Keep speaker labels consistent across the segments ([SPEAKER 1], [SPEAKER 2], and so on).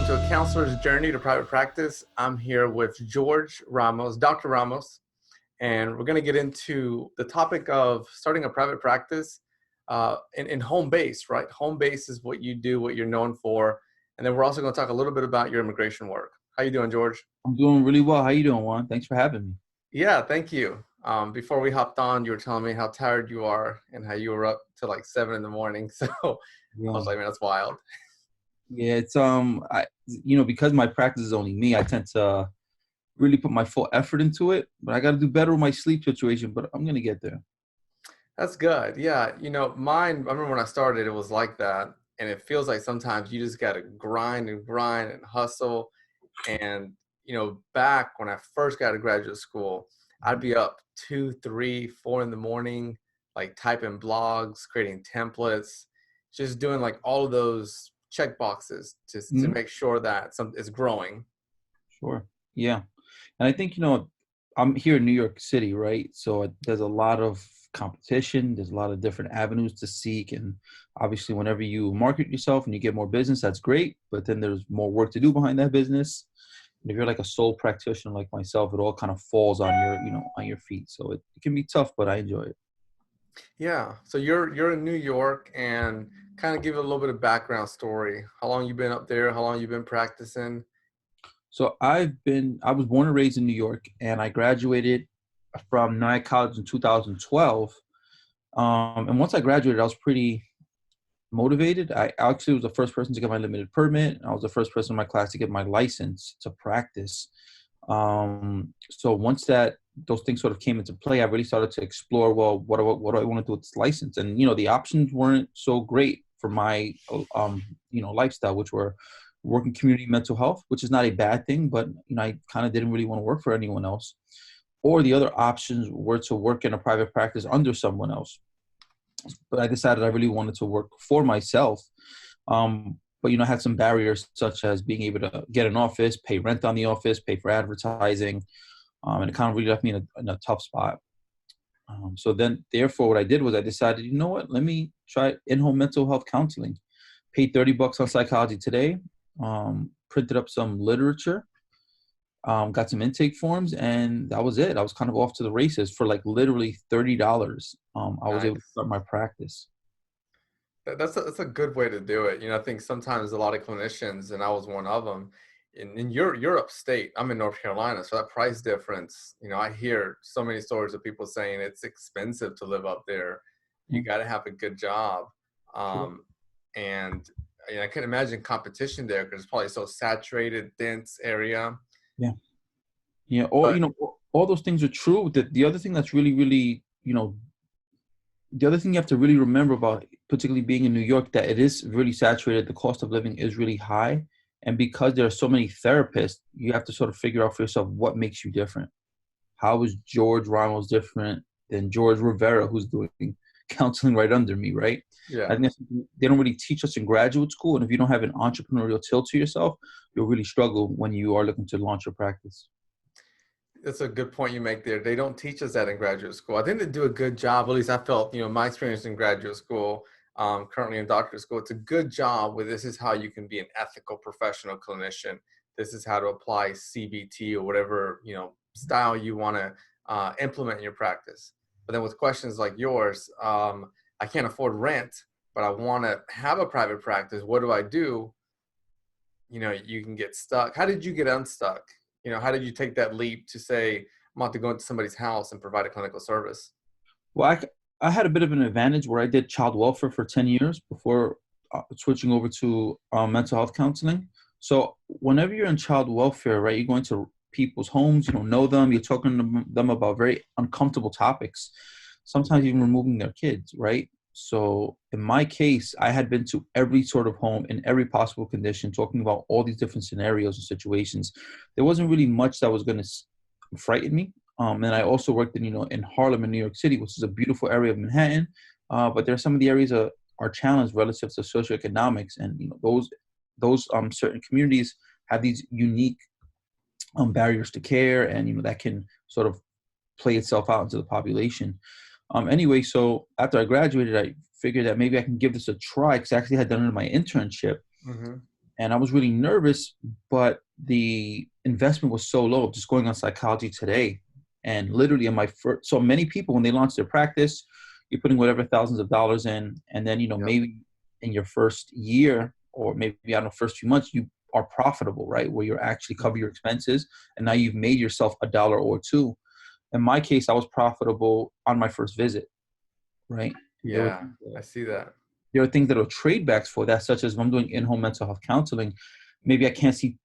[SPEAKER 1] to A Counselor's Journey to Private Practice. I'm here with George Ramos, Dr. Ramos, and we're going to get into the topic of starting a private practice in home base, right? Home base is what you do, what you're known for. And then we're also going to talk a little bit about your immigration work. How you doing, George?
[SPEAKER 2] I'm doing really well. How you doing, Juan? Thanks for having me.
[SPEAKER 1] Yeah, thank you. Before we hopped on, you were telling me how tired you are and how you were up till like 7 in the morning. So I
[SPEAKER 2] Yeah.
[SPEAKER 1] was like, man, that's wild.
[SPEAKER 2] Yeah, it's because my practice is only me, I tend to really put my full effort into it, but I got to do better with my sleep situation, but I'm going to get there.
[SPEAKER 1] That's good. Yeah. Mine, I remember when I started, it was like that. And it feels like sometimes you just got to grind and hustle. And, back when I first got to graduate school, I'd be up 2, 3, 4 in the morning, like typing blogs, creating templates, just doing like all of those check boxes to
[SPEAKER 2] Mhm.
[SPEAKER 1] make sure that something is growing.
[SPEAKER 2] Sure. Yeah. And I think, I'm here in New York City, right? So there's a lot of competition. There's a lot of different avenues to seek. And obviously, whenever you market yourself and you get more business, that's great. But then there's more work to do behind that business. And if you're like a sole practitioner like myself, it all kind of falls on on your feet. So it can be tough, but I enjoy it.
[SPEAKER 1] Yeah. So you're in New York, and kind of give a little bit of background story. How long you been up there? How long you been practicing?
[SPEAKER 2] So I was born and raised in New York, and I graduated from Nye College in 2012. And once I graduated, I was pretty motivated. I actually was the first person to get my limited permit. I was the first person in my class to get my license to practice. So once those things sort of came into play, I really started to explore, well, what do I want to do with this license? And, the options weren't so great for my, lifestyle, which were working community mental health, which is not a bad thing, but, I kind of didn't really want to work for anyone else. Or the other options were to work in a private practice under someone else. But I decided I really wanted to work for myself. But, I had some barriers such as being able to get an office, pay rent on the office, pay for advertising. And it kind of really left me in a tough spot. So then, therefore, what I did was I decided, you know what, let me try in-home mental health counseling. Paid $30 on Psychology Today, printed up some literature, got some intake forms, and that was it. I was kind of off to the races for like literally $30. I was able to
[SPEAKER 1] Nice.
[SPEAKER 2] start my practice.
[SPEAKER 1] That's a good way to do it. I think sometimes a lot of clinicians, and I was one of them, and you're upstate. I'm in North Carolina, so that price difference, I hear so many stories of people saying it's expensive to live up there. You
[SPEAKER 2] Yeah,
[SPEAKER 1] got to have a good job.
[SPEAKER 2] sure.
[SPEAKER 1] And I can imagine competition there because it's probably so saturated, dense area.
[SPEAKER 2] Yeah. Yeah. All,
[SPEAKER 1] But
[SPEAKER 2] all those things are true. The other thing that's really, really, the other thing you have to really remember about, particularly being in New York, that it is really saturated. The cost of living is really high. And because there are so many therapists, you have to sort of figure out for yourself what makes you different. How is George Ramos different than George Rivera, who's doing counseling right under me, right? I
[SPEAKER 1] yeah.
[SPEAKER 2] think they don't really teach us in graduate school. And if you don't have an entrepreneurial tilt to yourself, you'll really struggle when you are looking to launch your practice.
[SPEAKER 1] That's a good point you make there. They don't teach us that in graduate school. I think they do a good job. At least I felt, my experience in graduate school, currently in doctorate school, it's a good job with this is how you can be an ethical professional clinician. This is how to apply CBT or whatever, style you want to implement in your practice. But then with questions like yours, I can't afford rent, but I want to have a private practice. What do I do? You can get stuck. How did you get unstuck? How did you take that leap to say, I'm about to go into somebody's house and provide a clinical service?
[SPEAKER 2] Well, I had a bit of an advantage where I did child welfare for 10 years before switching over to mental health counseling. So whenever you're in child welfare, right, you're going to people's homes, you don't know them, you're talking to them about very uncomfortable topics, sometimes even removing their kids, right? So in my case, I had been to every sort of home in every possible condition, talking about all these different scenarios and situations. There wasn't really much that was going to frighten me. And I also worked in Harlem in New York City, which is a beautiful area of Manhattan. But there are some of the areas are challenged relative to socioeconomics, and those certain communities have these unique barriers to care, and that can sort of play itself out into the population. Anyway, so after I graduated, I figured that maybe I can give this a try because I actually had done it in my internship.
[SPEAKER 1] Mm-hmm.
[SPEAKER 2] and I was really nervous, but the investment was so low. Just going on Psychology Today, and literally in my first, so many people when they launch their practice, you're putting whatever thousands of dollars in, and then
[SPEAKER 1] Yep.
[SPEAKER 2] maybe in your first year or maybe I don't know first few months you are profitable, right? Where you're actually cover your expenses, and now you've made yourself a dollar or two. In my case, I was profitable on my first visit, right? There were
[SPEAKER 1] Yeah, I see that.
[SPEAKER 2] there are things that are trade backs for that, such as when I'm doing in-home mental health counseling, maybe I can't see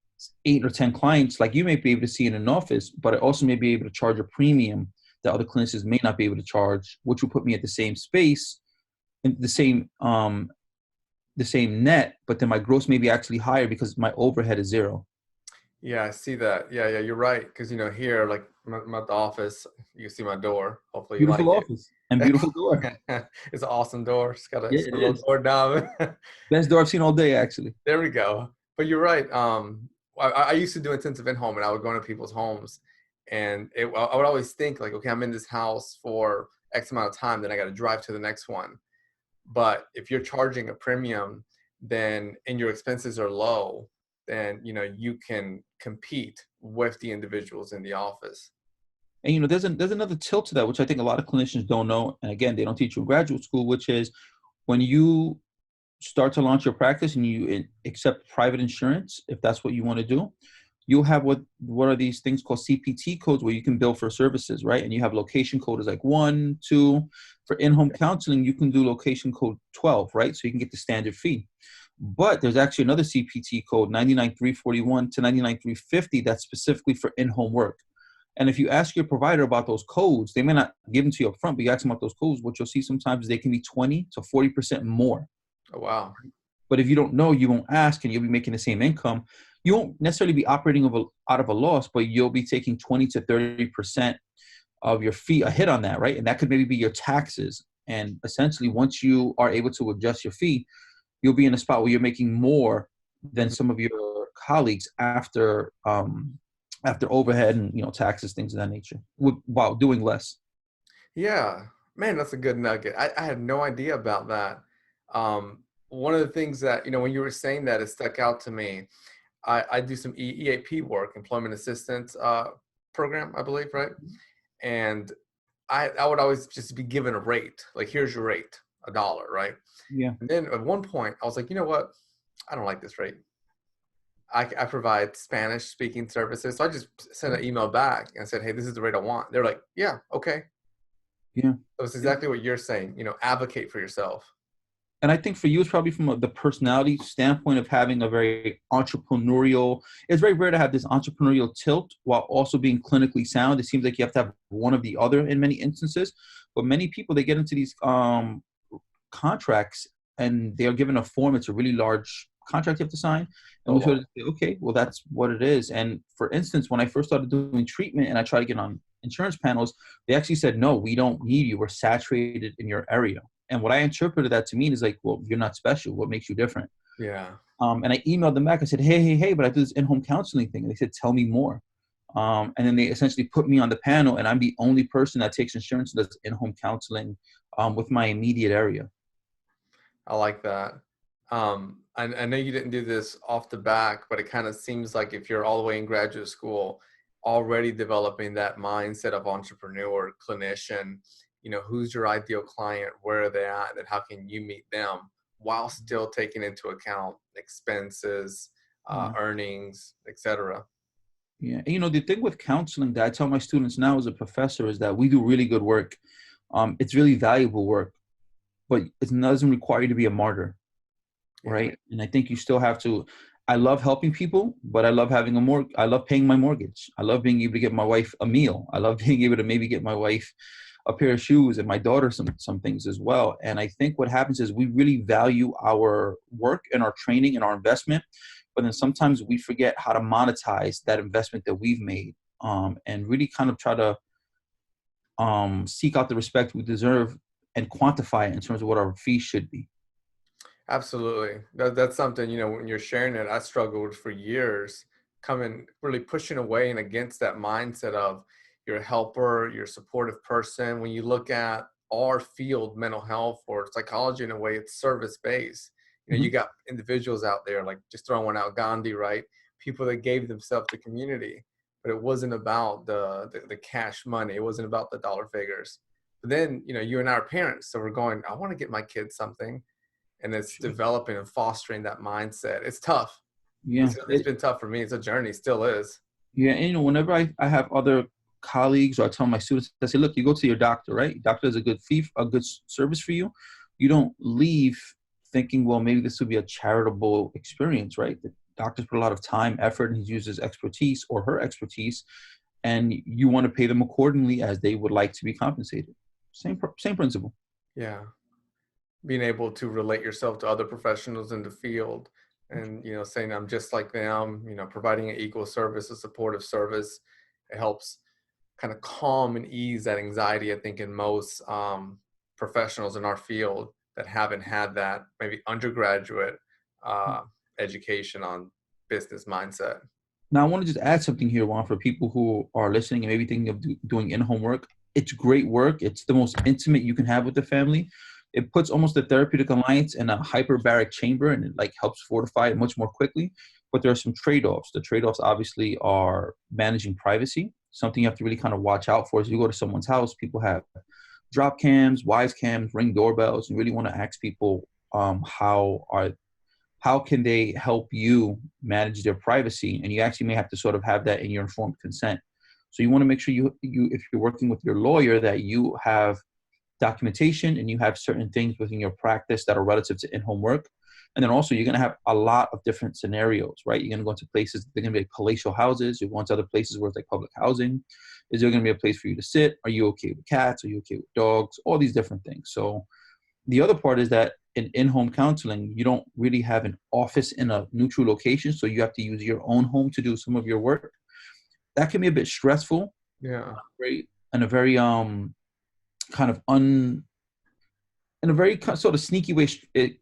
[SPEAKER 2] 8 or 10 clients like you may be able to see in an office, but I also may be able to charge a premium that other clinicians may not be able to charge, which will put me at the same space and the same net, but then my gross may be actually higher because my overhead is zero.
[SPEAKER 1] Yeah, I see that. Yeah, you're right. Because here, like my the office, you can see my door. Hopefully, you like
[SPEAKER 2] Beautiful office and
[SPEAKER 1] it.
[SPEAKER 2] beautiful door.
[SPEAKER 1] It's an awesome door.
[SPEAKER 2] Yeah,
[SPEAKER 1] It's got
[SPEAKER 2] it
[SPEAKER 1] a little
[SPEAKER 2] is.
[SPEAKER 1] door knob.
[SPEAKER 2] Best door I've seen all day, actually.
[SPEAKER 1] There we go. But you're right. I used to do intensive in home, and I would go into people's homes, and I would always think like, okay, I'm in this house for X amount of time, then I got to drive to the next one. But if you're charging a premium, then and your expenses are low, then you can compete with the individuals in the office.
[SPEAKER 2] And there's another tilt to that, which I think a lot of clinicians don't know. And again, they don't teach you in graduate school, which is when you start to launch your practice and you accept private insurance, if that's what you want to do, you'll have what are these things called CPT codes where you can bill for services, right? And you have location code is like 1, 2. For in-home counseling, you can do location code 12, right? So you can get the standard fee. But there's actually another CPT code 99341 to 99350 that's specifically for in-home work. And if you ask your provider about those codes, they may not give them to you up front, but you ask them about those codes, what you'll see sometimes is they can be 20 to 40% more.
[SPEAKER 1] Oh, wow.
[SPEAKER 2] But if you don't know, you won't ask, and you'll be making the same income. You won't necessarily be operating out of a loss, but you'll be taking 20 to 30% of your fee, a hit on that, right? And that could maybe be your taxes. And essentially, once you are able to adjust your fee, you'll be in a spot where you're making more than
[SPEAKER 1] Mhm.
[SPEAKER 2] some of your colleagues after overhead and taxes, things of that nature, while doing less.
[SPEAKER 1] Yeah, man, that's a good nugget. I had no idea about that. One of the things that, when you were saying that, it stuck out to me. I do some EAP work, employment assistance program, I believe, right? And I would always just be given a rate, like, here's your rate, $1, right?
[SPEAKER 2] Yeah.
[SPEAKER 1] And then at one point, I was like, you know what? I don't like this rate. I provide Spanish speaking services. So I just sent an email back and said, hey, this is the rate I want. They're like, yeah, okay.
[SPEAKER 2] Yeah.
[SPEAKER 1] So it's exactly what you're saying, advocate for yourself.
[SPEAKER 2] And I think for you, it's probably from the personality standpoint of having a very entrepreneurial. It's very rare to have this entrepreneurial tilt while also being clinically sound. It seems like you have to have one of the other in many instances. But many people, they get into these contracts and they are given a form. It's a really large contract you have to sign. And
[SPEAKER 1] Oh,
[SPEAKER 2] we sort
[SPEAKER 1] wow.
[SPEAKER 2] of say, okay, well, that's what it is. And for instance, when I first started doing treatment and I tried to get on insurance panels, they actually said, no, we don't need you. We're saturated in your area. And what I interpreted that to mean is like, well, you're not special. What makes you different?
[SPEAKER 1] Yeah.
[SPEAKER 2] And I emailed them back. I said, hey, but I do this in-home counseling thing. And they said, tell me more. And then they essentially put me on the panel, and I'm the only person that takes insurance and does in-home counseling with my immediate area.
[SPEAKER 1] I like that. I know you didn't do this off the back, but it kind of seems like if you're all the way in graduate school, already developing that mindset of entrepreneur, clinician, who's your ideal client, where are they at, and how can you meet them while still taking into account expenses,
[SPEAKER 2] Yeah.
[SPEAKER 1] earnings, etc.
[SPEAKER 2] Yeah. And, the thing with counseling that I tell my students now as a professor is that we do really good work. It's really valuable work, but it doesn't require you to be a martyr.
[SPEAKER 1] Yeah.
[SPEAKER 2] Right. And I think you still have to. I love helping people, but I love having I love paying my mortgage. I love being able to get my wife a meal. I love being able to maybe get my wife a pair of shoes and my daughter some things as well. And I think what happens is we really value our work and our training and our investment, but then sometimes we forget how to monetize that investment that we've made, and really kind of try to seek out the respect we deserve and quantify it in terms of what our fee should be.
[SPEAKER 1] Absolutely. That's something, when you're sharing it, I struggled for years really pushing away and against that mindset of you're a helper, you're a supportive person. When you look at our field, mental health or psychology in a way, it's service based. You know, you got individuals out there, like just throwing one out, Gandhi, right? People that gave themselves to community, but it wasn't about the cash money. It wasn't about the dollar figures. But then, you know, you and I are parents, so we're going, I want to get my kids something, and it's
[SPEAKER 2] Sure.
[SPEAKER 1] developing and fostering that mindset. It's tough.
[SPEAKER 2] Yeah.
[SPEAKER 1] It's been tough for me. It's a journey, still is.
[SPEAKER 2] Yeah, and you know, whenever I have other colleagues or I tell my students, I say, look, you go to your doctor, right? Doctor is a good fee, a good service for you. You don't leave thinking, well, maybe this would be a charitable experience, right? The doctors put a lot of time, effort, and he uses expertise or her expertise, and you want to pay them accordingly as they would like to be compensated. Same principle.
[SPEAKER 1] Yeah. Being able to relate yourself to other professionals in the field, and, you know, saying I'm just like them, you know, providing an equal service, a supportive service. It helps kind of calm and ease that anxiety, I think, in most professionals in our field that haven't had that maybe undergraduate uh, education on business mindset.
[SPEAKER 2] Now, I want to just add something here, Juan, for people who are listening and maybe thinking of doing in-home work. It's great work. It's the most intimate you can have with the family. It puts almost the therapeutic alliance in a hyperbaric chamber, and it like helps fortify it much more quickly. But there are some trade-offs. The trade-offs obviously are managing privacy, something you have to really kind of watch out for. As you go to someone's house, people have drop cams, wise cams, ring doorbells, and really want to ask people how can they help you manage their privacy? And you actually may have to sort of have that in your informed consent. So you want to make sure you if you're working with your lawyer, that you have documentation and you have certain things within your practice that are relative to in-home work. And then also you're going to have a lot of different scenarios, right? You're going to go into places, they're going to be like palatial houses. You're going to other places where it's like public housing. Is there going to be a place for you to sit? Are you okay with cats? Are you okay with dogs? All these different things. So the other part is that in-home counseling, you don't really have an office in a neutral location. So you have to use your own home to do some of your work. That can be a bit stressful,
[SPEAKER 1] Yeah.
[SPEAKER 2] right? And a very kind of in a very sort of sneaky way, it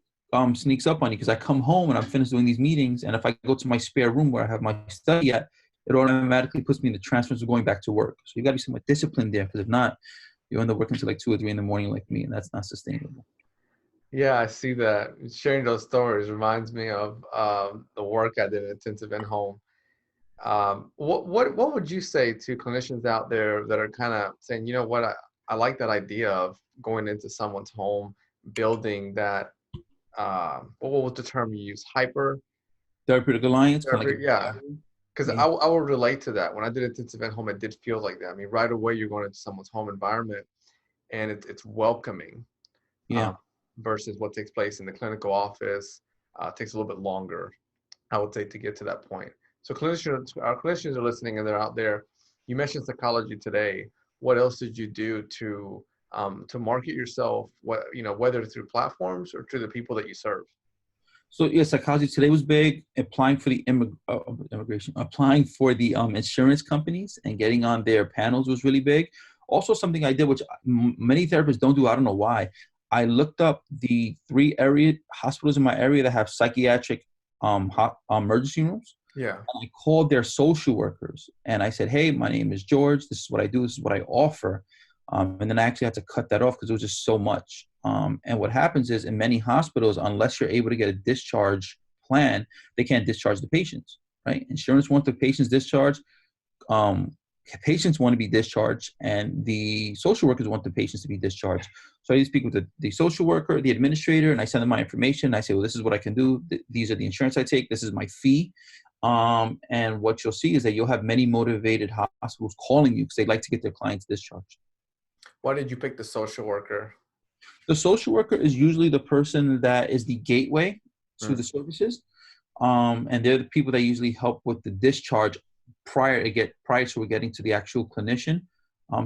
[SPEAKER 2] sneaks up on you, because I come home and I'm finished doing these meetings, and if I go to my spare room where I have my study at, it automatically puts me in the transference of going back to work. So you got to be somewhat disciplined there, because if not, you end up working till like 2 or 3 in the morning like me, and that's not sustainable.
[SPEAKER 1] Yeah, I see that. Sharing those stories reminds me of the work I did in intensive in home. What would you say to clinicians out there that are kind of saying, you know what, I like that idea of going into someone's home, building that, what was the term you use? Hyper?
[SPEAKER 2] Therapeutic alliance, kind of like
[SPEAKER 1] Yeah. Because
[SPEAKER 2] yeah,
[SPEAKER 1] I will relate to that. When I did intensive at home, it did feel like that. I mean, right away, you're going into someone's home environment, and it's welcoming,
[SPEAKER 2] yeah.
[SPEAKER 1] um, versus what takes place in the clinical office. Takes a little bit longer, I would say, to get to that point. So our clinicians are listening, and they're out there. You mentioned psychology today. What else did you do to market yourself? What, you know, whether through platforms or to the people that you serve?
[SPEAKER 2] So yeah, psychology today was big. Applying for the immigration, applying for the insurance companies and getting on their panels was really big. Also, something I did, which many therapists don't do, I don't know why. I looked up the 3 area hospitals in my area that have psychiatric emergency rooms.
[SPEAKER 1] Yeah.
[SPEAKER 2] I called their social workers and I said, hey, my name is George. This is what I do. This is what I offer. And then I actually had to cut that off because it was just so much. And what happens is, in many hospitals, unless you're able to get a discharge plan, they can't discharge the patients, right? Insurance wants the patients discharged. Patients want to be discharged, and the social workers want the patients to be discharged. So I speak with the social worker, the administrator, and I send them my information. I say, well, this is what I can do. These are the insurance I take. This is my fee. And what you'll see is that you'll have many motivated hospitals calling you because they'd like to get their clients discharged.
[SPEAKER 1] Why did you pick the social worker?
[SPEAKER 2] The social worker is usually the person that is the gateway to
[SPEAKER 1] Mm.
[SPEAKER 2] the services. And they're the people that usually help with the discharge prior to getting to the actual clinician.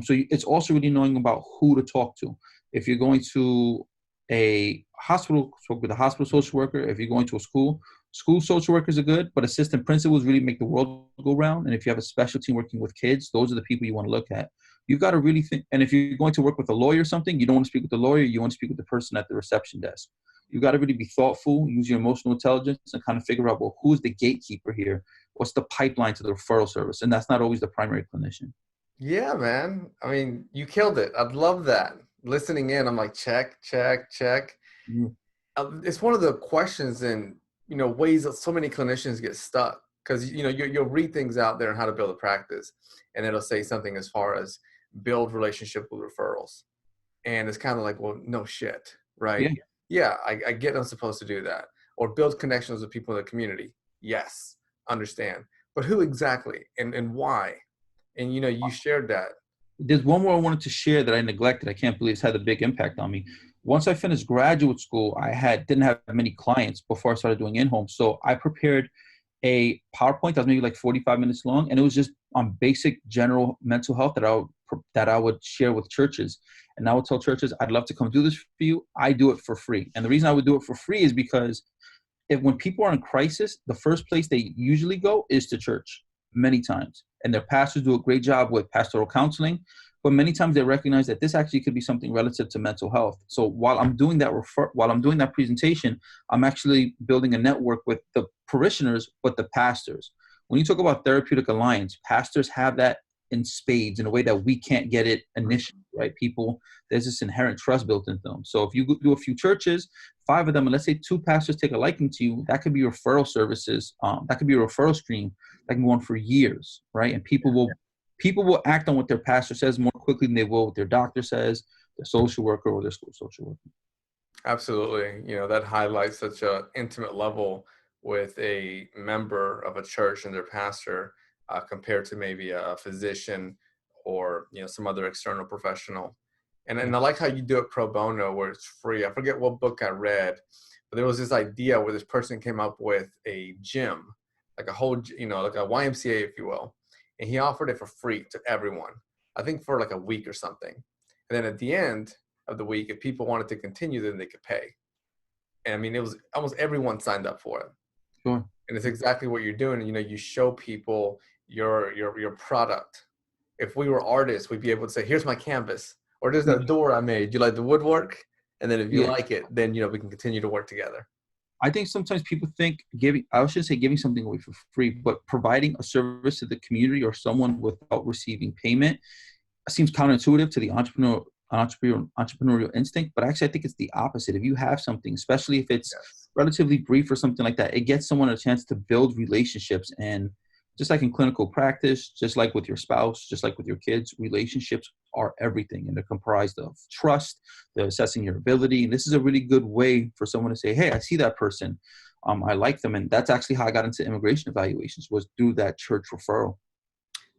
[SPEAKER 2] So it's also really knowing about who to talk to. If you're going to a hospital, talk with a hospital social worker. If you're going to a school social workers are good, but assistant principals really make the world go round. And if you have a specialty working with kids, those are the people you want to look at. You've got to really think. And if you're going to work with a lawyer or something, you don't want to speak with the lawyer. You want to speak with the person at the reception desk. You've got to really be thoughtful, use your emotional intelligence, and kind of figure out, well, who's the gatekeeper here? What's the pipeline to the referral service? And that's not always the primary clinician.
[SPEAKER 1] Yeah, man. I mean, you killed it. I'd love that. Listening in, I'm like, check, check, check.
[SPEAKER 2] Mm.
[SPEAKER 1] It's one of the questions and ways that so many clinicians get stuck because you'll read things out there on how to build a practice, and it'll say something as far as build relationship with referrals, and it's kind of like, well, no shit, right?
[SPEAKER 2] Yeah.
[SPEAKER 1] Yeah, I get I'm supposed to do that, or build connections with people in the community. Yes, understand, but who exactly and why? And you shared that.
[SPEAKER 2] There's one more I wanted to share that I neglected. I can't believe it's had a big impact on me. Once I finished graduate school, didn't have many clients before I started doing in-home. So I prepared a PowerPoint that was maybe like 45 minutes long, and it was just on basic general mental health that I would share with churches. And I would tell churches, I'd love to come do this for you. I do it for free. And the reason I would do it for free is because when people are in crisis, the first place they usually go is to church many times. And their pastors do a great job with pastoral counseling, but many times they recognize that this actually could be something relative to mental health. So while I'm doing that presentation, I'm actually building a network with the parishioners, but the pastors. When you talk about therapeutic alliance, pastors have that in spades in a way that we can't get it initially, right? There's this inherent trust built into them. So if you do a few churches, 5 of them, and let's say 2 pastors take a liking to you, that could be referral services. That could be a referral stream that can go on for years, right? And people will act on what their pastor says more quickly than they will what their doctor says, their social worker, or their school social worker.
[SPEAKER 1] Absolutely. That highlights such a intimate level with a member of a church and their pastor compared to maybe a physician or, some other external professional. And I like how you do it pro bono where it's free. I forget what book I read, but there was this idea where this person came up with a gym, like a whole, like a YMCA, if you will. And he offered it for free to everyone, I think for like a week or something. And then at the end of the week, if people wanted to continue, then they could pay. And I mean, it was almost everyone signed up for it.
[SPEAKER 2] Sure.
[SPEAKER 1] And it's exactly what you're doing. You show people your product. If we were artists, we'd be able to say, here's my canvas, or there's that door I made. You like the woodwork? And then if you like it, then, we can continue to work together.
[SPEAKER 2] I think sometimes people think I shouldn't say giving something away for free, but providing a service to the community or someone without receiving payment seems counterintuitive to the entrepreneurial instinct. But actually, I think it's the opposite. If you have something, especially if it's relatively brief or something like that, it gets someone a chance to build relationships. And just like in clinical practice, just like with your spouse, just like with your kids, relationships are everything. And they're comprised of trust, they're assessing your ability. And this is a really good way for someone to say, hey, I see that person. I like them. And that's actually how I got into immigration evaluations, was through that church referral.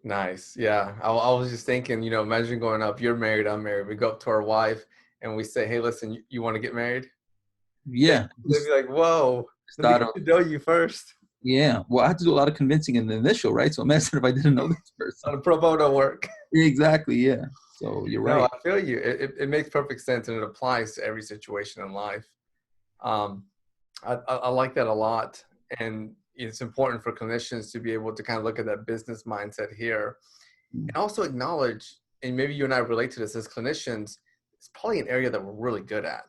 [SPEAKER 1] Nice. Yeah. I was just thinking, imagine going up, you're married, I'm married. We go up to our wife and we say, hey, listen, you want to get married?
[SPEAKER 2] Yeah.
[SPEAKER 1] They'd be like, whoa, let me get to know you first.
[SPEAKER 2] Yeah. Well, I had to do a lot of convincing in the initial, right? So imagine if I didn't know this person.
[SPEAKER 1] On a pro bono work.
[SPEAKER 2] Exactly. Yeah. So you're right.
[SPEAKER 1] No, I feel you. It makes perfect sense, and it applies to every situation in life. I like that a lot. And it's important for clinicians to be able to kind of look at that business mindset here and also acknowledge, and maybe you and I relate to this as clinicians, it's probably an area that we're really good at,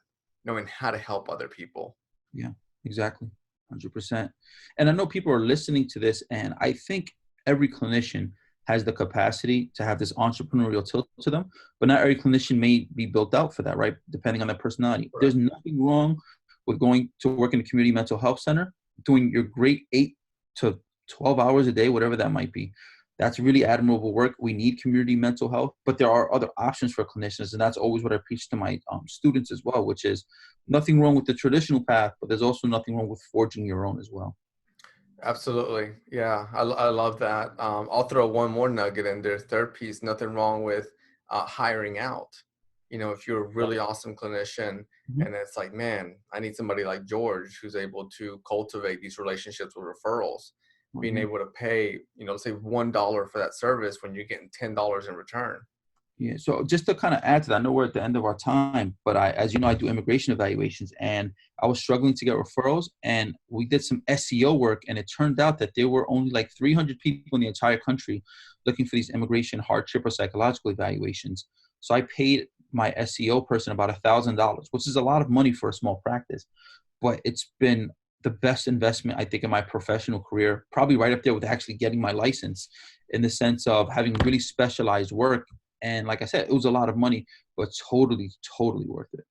[SPEAKER 1] knowing how to help other people.
[SPEAKER 2] Yeah, exactly. 100%. And I know people are listening to this, and I think every clinician has the capacity to have this entrepreneurial tilt to them, but not every clinician may be built out for that, right? Depending on their personality. Right. There's nothing wrong with going to work in a community mental health center, doing your great 8 to 12 hours a day, whatever that might be. That's really admirable work. We need community mental health, but there are other options for clinicians. And that's always what I preach to my students as well, which is nothing wrong with the traditional path, but there's also nothing wrong with forging your own as well.
[SPEAKER 1] Absolutely. Yeah, I love that. I'll throw one more nugget in there. Third piece, nothing wrong with hiring out. If you're a really awesome clinician and it's like, man, I need somebody like George who's able to cultivate these relationships with referrals, being able to pay, say $1 for that service when you're getting $10 in return.
[SPEAKER 2] Yeah. So just to kind of add to that, I know we're at the end of our time, but as you know, I do immigration evaluations, and I was struggling to get referrals, and we did some SEO work, and it turned out that there were only like 300 people in the entire country looking for these immigration hardship or psychological evaluations. So I paid my SEO person about $1,000, which is a lot of money for a small practice, but it's been the best investment, I think, in my professional career, probably right up there with actually getting my license, in the sense of having really specialized work. And like I said, it was a lot of money, but totally, totally worth it.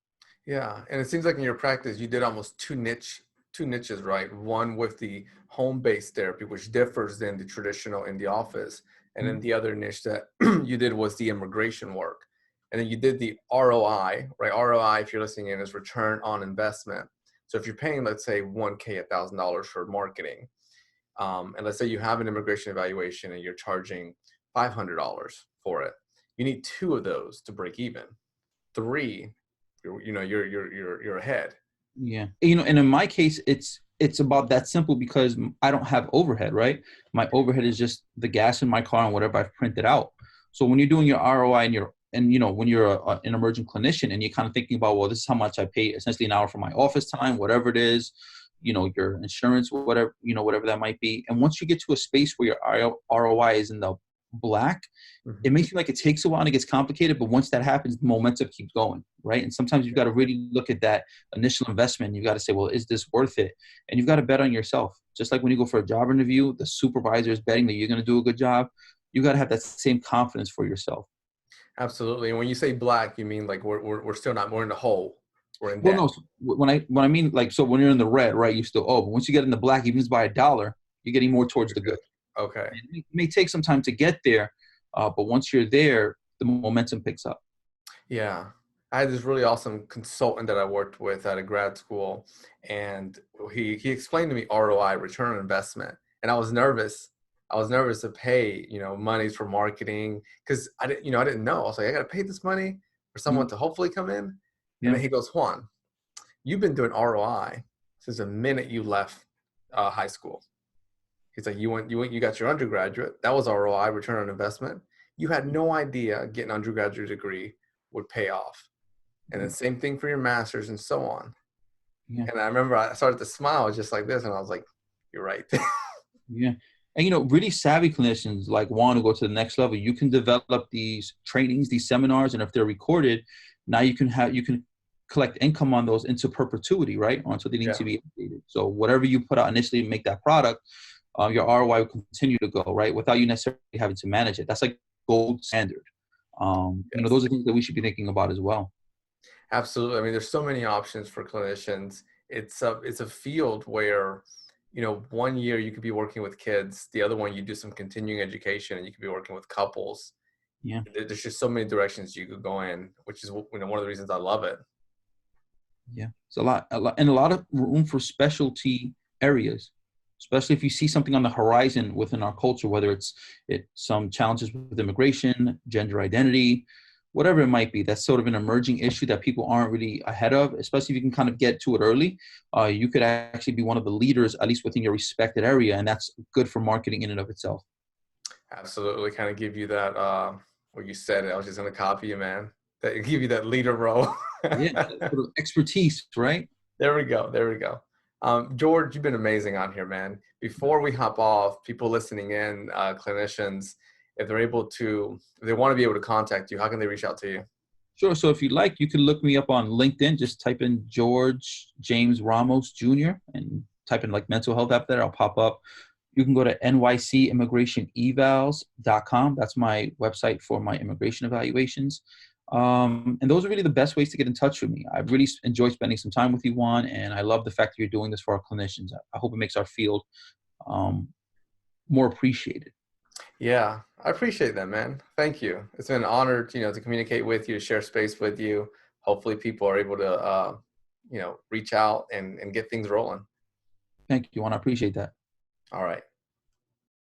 [SPEAKER 1] Yeah, and it seems like in your practice, you did almost two niches, right? One with the home-based therapy, which differs than the traditional in the office, and then
[SPEAKER 2] Mhm.
[SPEAKER 1] the other niche that you did was the immigration work, and then you did the ROI, right? ROI, if you're listening in, is return on investment. So if you're paying, let's say, 1K, $1,000 for marketing, and let's say you have an immigration evaluation and you're charging $500 for it, you need two of those to break even. Three, you're ahead.
[SPEAKER 2] Yeah. And in my case, it's about that simple because I don't have overhead, right? My overhead is just the gas in my car and whatever I've printed out. So when you're doing your ROI and when you're an emerging clinician and you're kind of thinking about, well, this is how much I pay essentially an hour for my office time, whatever it is, your insurance, whatever, whatever that might be. And once you get to a space where your ROI is in the black, it
[SPEAKER 1] Mhm.
[SPEAKER 2] makes you like it takes a while and it gets complicated, but once that happens, the momentum keeps going, right? And sometimes you've got to really look at that initial investment. You've got to say, well, is this worth it? And you've got to bet on yourself. Just like when you go for a job interview, the supervisor is betting that you're going to do a good job. You got to have that same confidence for yourself.
[SPEAKER 1] Absolutely. And when you say black, you mean like we're still not, we're in the hole. We're in
[SPEAKER 2] Well,
[SPEAKER 1] debt.
[SPEAKER 2] no, so when I mean like, so when you're in the red, right, you still owe. But once you get in the black, even if it's by $1, you're getting more towards
[SPEAKER 1] You're
[SPEAKER 2] the good.
[SPEAKER 1] good. Okay.
[SPEAKER 2] It may take some time to get there, but once you're there, the momentum picks up.
[SPEAKER 1] Yeah. I had this really awesome consultant that I worked with at a grad school, and he explained to me ROI, return on investment, and I was nervous. I was nervous to pay, monies for marketing because I didn't know. I was like, I got to pay this money for someone
[SPEAKER 2] Mhm.
[SPEAKER 1] to hopefully come in. And
[SPEAKER 2] Yeah.
[SPEAKER 1] then he goes, Juan, you've been doing ROI since the minute you left high school. He's like, you got your undergraduate. That was ROI, return on investment. You had no idea getting an undergraduate degree would pay off. And then
[SPEAKER 2] Yeah.
[SPEAKER 1] same thing for your master's and so on.
[SPEAKER 2] Yeah.
[SPEAKER 1] And I remember I started to smile just like this, and I was like, you're right.
[SPEAKER 2] Yeah. And really savvy clinicians like want to go to the next level. You can develop these trainings, these seminars, and if they're recorded, now you can collect income on those into perpetuity, right? Until they need
[SPEAKER 1] Yeah,
[SPEAKER 2] to be updated. So whatever you put out initially to make that product, your ROI will continue to go, right? Without you necessarily having to manage it. That's like gold standard.
[SPEAKER 1] yes,
[SPEAKER 2] Those are things that we should be thinking about as well.
[SPEAKER 1] absolutely. I mean, there's so many options for clinicians. It's a field where, 1 year you could be working with kids, the other one you do some continuing education, and you could be working with couples.
[SPEAKER 2] Yeah.
[SPEAKER 1] There's just so many directions you could go in, which is one of the reasons I love it.
[SPEAKER 2] Yeah, it's and a lot of room for specialty areas, especially if you see something on the horizon within our culture, whether it's some challenges with immigration, gender identity, whatever it might be. That's sort of an emerging issue that people aren't really ahead of. Especially if you can kind of get to it early, you could actually be one of the leaders, at least within your respected area, and that's good for marketing in and of itself.
[SPEAKER 1] Absolutely, kind of give you that. Well, you said it. I was just gonna copy you, man. That give you that leader role.
[SPEAKER 2] Yeah, that sort of expertise, right?
[SPEAKER 1] There we go. There we go. George, you've been amazing on here, man. Before we hop off, people listening in, clinicians, if they're able to, if they want to be able to contact you, how can they reach out to you?
[SPEAKER 2] Sure. So if you like, you can look me up on LinkedIn. Just type in George James Ramos Jr. and type in like mental health app there. I'll pop up. You can go to nycimmigrationevals.com. That's my website for my immigration evaluations. And those are really the best ways to get in touch with me. I really enjoy spending some time with you, Juan, and I love the fact that you're doing this for our clinicians. I hope it makes our field um, more appreciated.
[SPEAKER 1] Yeah, I appreciate that, man. Thank you. It's been an honor, to communicate with you, to share space with you. Hopefully, people are able to, reach out and get things rolling.
[SPEAKER 2] Thank you, Juan. I appreciate that.
[SPEAKER 1] All right.